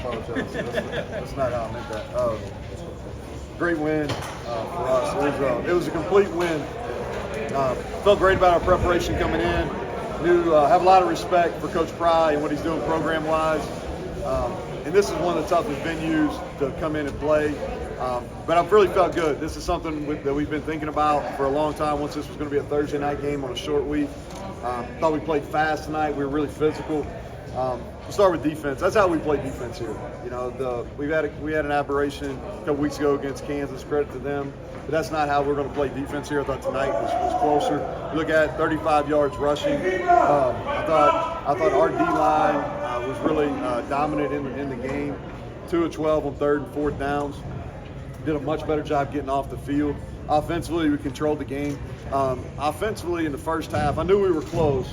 apologize. That's not how I meant that. Great win for us. It was a complete win. Felt great about our preparation coming in. Have a lot of respect for Coach Pry and what he's doing program-wise. And this is one of the toughest venues to come in and play. But I've really felt good. This is something that we've been thinking about for a long time. Once this was going to be a Thursday night game on a short week, thought we played fast tonight. We were really physical. We'll start with defense. That's how we play defense here. You know, we had an aberration a couple weeks ago against Kansas. Credit to them, but that's not how we're going to play defense here. I thought tonight was closer. You look at 35 yards rushing. I thought our D line was really dominant in the game. 2 of 12 on 3rd and 4th downs. Did a much better job getting off the field. Offensively, we controlled the game. Offensively, in the first half, I knew we were close.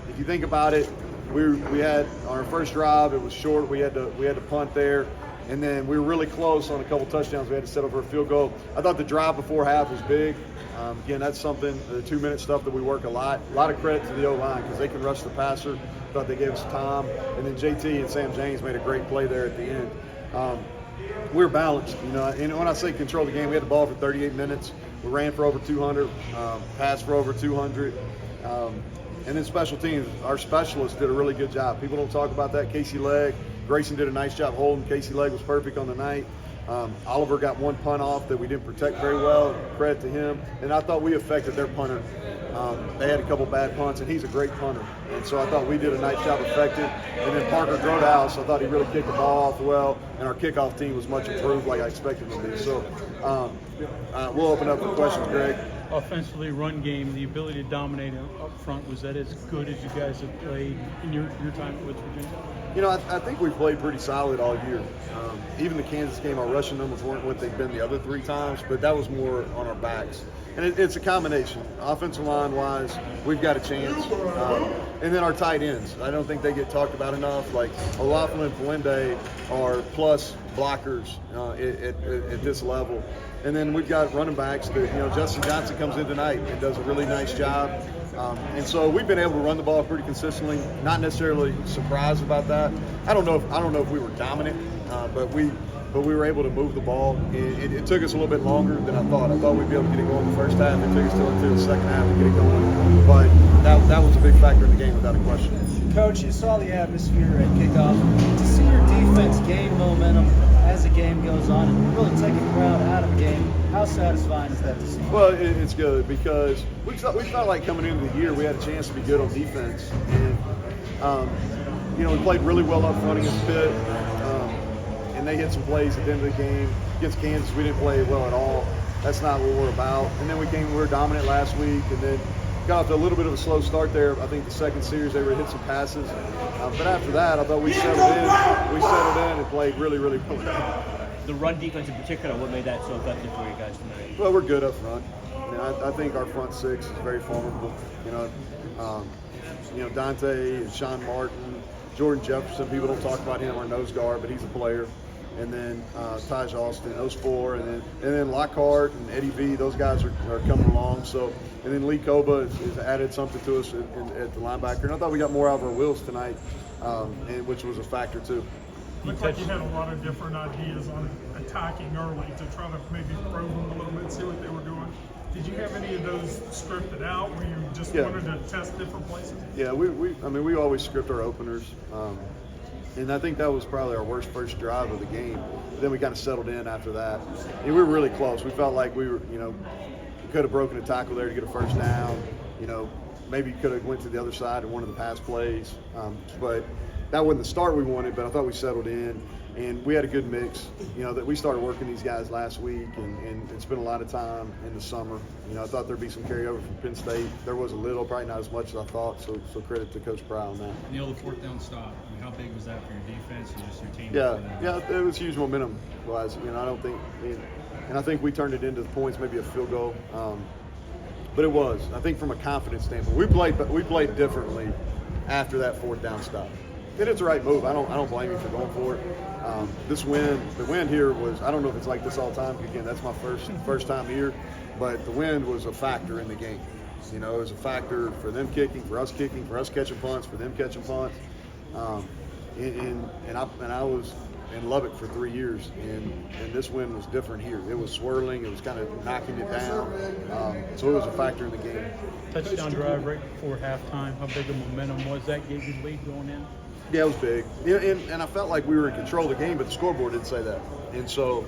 If you think about it, we had on our first drive, it was short. We had to punt there, and then we were really close on a couple touchdowns. We had to settle for a field goal. I thought the drive before half was big. Again, that's something, the 2-minute stuff that we work a lot. A lot of credit to the O-line because they can rush the passer. Thought they gave us time, and then JT and Sam James made a great play there at the end. We were balanced, you know. And when I say control the game, we had the ball for 38 minutes. We ran for over 200, passed for over 200. And then special teams, our specialists did a really good job. People don't talk about that. Casey Legg, Grayson did a nice job holding. Casey Legg was perfect on the night. Oliver got one punt off that we didn't protect very well. Credit to him. And I thought we affected their punter. They had a couple bad punts, and he's a great punter. And so I thought we did a nice job affecting. And then Parker Grodehouse, I thought he really kicked the ball off well. And our kickoff team was much improved like I expected them to be. So we'll open up for questions, Greg. Offensively, run game, the ability to dominate up front, was that as good as you guys have played in your time at West Virginia? You know, I think we've played pretty solid all year. Even the Kansas game, our rushing numbers weren't what they've been the other 3 times, but that was more on our backs. And it's a combination. Offensive line-wise, we've got a chance. And then our tight ends. I don't think they get talked about enough. Like, Olafin and Palende are plus blockers at this level. And then we've got running backs that, you know, Justin Johnson comes in tonight and does a really nice job. And so we've been able to run the ball pretty consistently. Not necessarily surprised about that. I don't know if we were dominant, but we were able to move the ball. It took us a little bit longer than I thought. I thought we'd be able to get it going in the first half. It took us until the second half to get it going. But that was a big factor in the game without a question. Coach, you saw the atmosphere at kickoff. To see your defense gain momentum as the game goes on and really take a crowd out of the game, how satisfying is that to see? Well, it's good because we felt like coming into the year we had a chance to be good on defense. And, you know, we played really well up front against Pitt. And they hit some plays at the end of the game. Against Kansas, we didn't play well at all. That's not what we're about. And then we were dominant last week, and then got off to a little bit of a slow start there. I think the second series they were hit some passes. But after that, I thought we settled in. We settled in and played really, really well. The run defense in particular, what made that so effective for you guys tonight? Well, we're good up front. I mean, I think our front 6 is very formidable. You know, Dante and Sean Martin, Jordan Jefferson. People don't talk about him, our nose guard, but he's a player. And then Taj Austin, those 4, and then Lockhart and Eddie V. Those guys are coming along. So, and then Lee Koba has added something to us at the linebacker. And I thought we got more out of our wheels tonight, and which was a factor too. Looked like you had a lot of different ideas on attacking early to try to maybe probe them a little bit, see what they were doing. Did you have any of those scripted out where you just wanted to test different places? Yeah, we always script our openers. And I think that was probably our worst first drive of the game. Then we kind of settled in after that. And we were really close. We felt like we were, you know, we could have broken a tackle there to get a first down. You know, maybe could have went to the other side in one of the pass plays. But that wasn't the start we wanted, but I thought we settled in. And we had a good mix, you know, that we started working these guys last week and spent a lot of time in the summer. You know, I thought there'd be some carryover from Penn State. There was a little, probably not as much as I thought, so credit to Coach Pry on that. Neal, the 4th down stop, I mean, how big was that for your defense and just your team? Yeah, it was huge momentum-wise. You know, I think we turned it into the points, maybe a field goal. But it was, I think from a confidence standpoint, we played differently after that 4th down stop. And it's the right move. I don't blame you for going for it. The wind here was, I don't know if it's like this all the time. Again, that's my first time here, but the wind was a factor in the game. You know, it was a factor for them kicking, for us catching punts, for them catching punts. and I was in Lubbock for 3 years, and this wind was different here. It was swirling, it was kind of knocking it down, so it was a factor in the game. Touchdown drive right before halftime. How big a momentum was that? Gave you the lead going in? Yeah, it was big, and I felt like we were in control of the game, but the scoreboard didn't say that. And so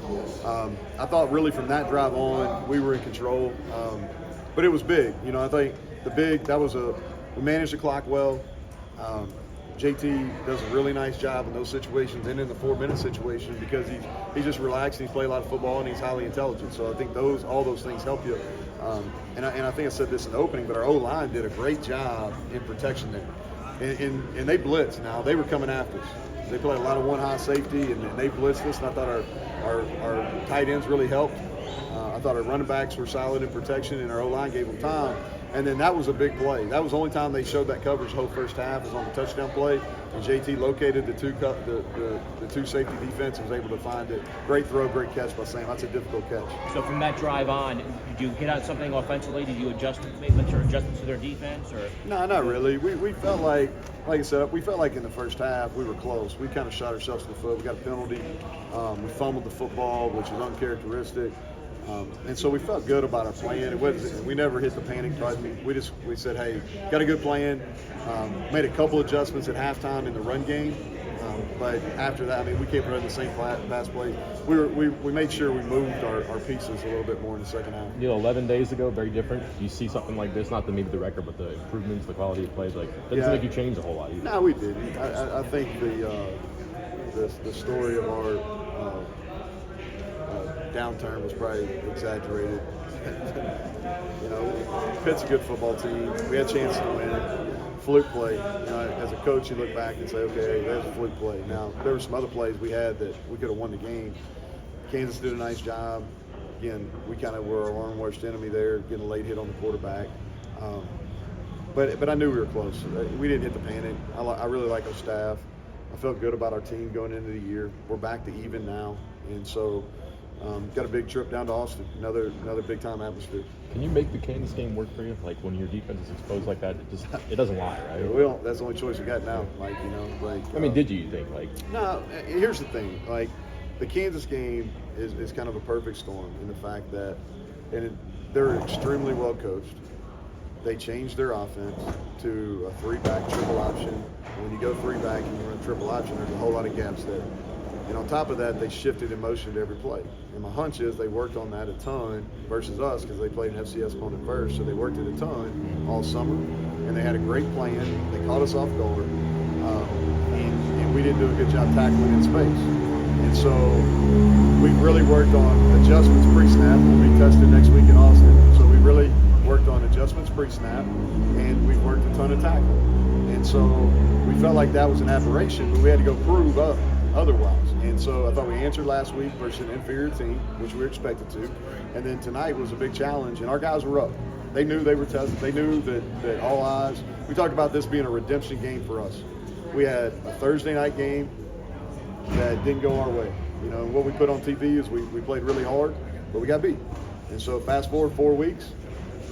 I thought really from that drive on, we were in control. But it was big. I think we managed the clock well. JT does a really nice job in those situations and in the 4-minute situation because he's just relaxed and he's played a lot of football and he's highly intelligent. So I think all those things help you. And I think I said this in the opening, but our O-line did a great job in protection there. And they blitzed. Now, they were coming after us. They played a lot of one-high safety, and they blitzed us, and I thought our tight ends really helped. I thought our running backs were solid in protection, and our O-line gave them time. And then that was a big play. That was the only time they showed that coverage the whole first half was on the touchdown play. And JT located the two safety defense and was able to find it. Great throw, great catch by Sam. That's a difficult catch. So from that drive on, did you hit on something offensively? Did you make some adjustments to their defense? Or No, not really. We felt like I said, we felt like in the first half we were close. We kind of shot ourselves in the foot. We got a penalty. We fumbled the football, which is uncharacteristic. And so we felt good about our plan. We never hit the panic button. We said, hey, got a good plan. Made a couple adjustments at halftime in the run game. But after that, we kept running the same pass plays. We made sure we moved our pieces a little bit more in the second half. Neal, 11 days ago, very different. Do you see something like this? Not maybe the record, but the improvements, the quality of plays. Doesn't make you change a whole lot either. No, we didn't. I think the story of our downturn was probably exaggerated. Pitt's a good football team. We had a chance to win. Fluke play. As a coach, you look back and say, okay, there's a fluke play. Now, there were some other plays we had that we could have won the game. Kansas did a nice job. Again, we kind of were our own worst enemy there, getting a late hit on the quarterback. But I knew we were close. We didn't hit the panic. I really like our staff. I felt good about our team going into the year. We're back to even now. And so got a big trip down to Austin, another big time atmosphere. Can you make the Kansas game work for you? When your defense is exposed like that, it doesn't lie, right? We don't. That's the only choice we got now. Did you think? No. Here's the thing. The Kansas game is kind of a perfect storm in the fact that, they're extremely well coached. They changed their offense to a 3-back triple option. When you go 3-back and you run triple option, there's a whole lot of gaps there. And on top of that, they shifted in motion to every play. And my hunch is they worked on that a ton versus us because they played an FCS opponent first, so they worked it a ton all summer. And they had a great plan. They caught us off guard. And we didn't do a good job tackling in space. And so we really worked on adjustments pre-snap. We'll be tested next week in Austin. So we really worked on adjustments pre-snap, and we worked a ton of tackle. And so we felt like that was an aberration, but we had to go prove up otherwise. And so I thought we answered last week versus an inferior team, which we were expected to. And then tonight was a big challenge, and our guys were up. They knew they were tested. They knew that all eyes. We talked about this being a redemption game for us. We had a Thursday night game that didn't go our way. And what we put on TV is we played really hard, but we got beat. And so fast forward 4 weeks,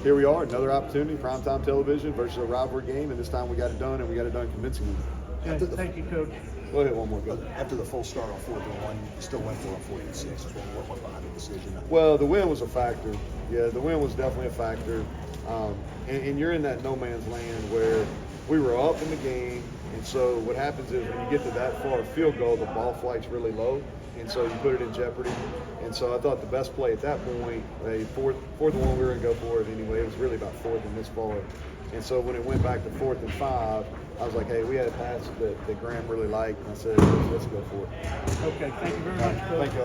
here we are, another opportunity, primetime television versus a rivalry game, and this time we got it done, and we got it done convincingly. Thank you, Coach. Go ahead, one more. Go. After the full start on 4th and 1, you still went for a 4th and 6. What went behind the decision? Well, the win was a factor. Yeah, the win was definitely a factor. And you're in that no man's land where we were up in the game, and so what happens is when you get to that far field goal, the ball flight's really low, and so you put it in jeopardy. And so I thought the best play at that point, a fourth and 1, we were going to go for it anyway. It was really about 4th and this far. And so when it went back to 4th and 5, I was like, hey, we had a pass that Graham really liked, and I said, let's go for it. Okay, thank you very much, Coach. Thank you.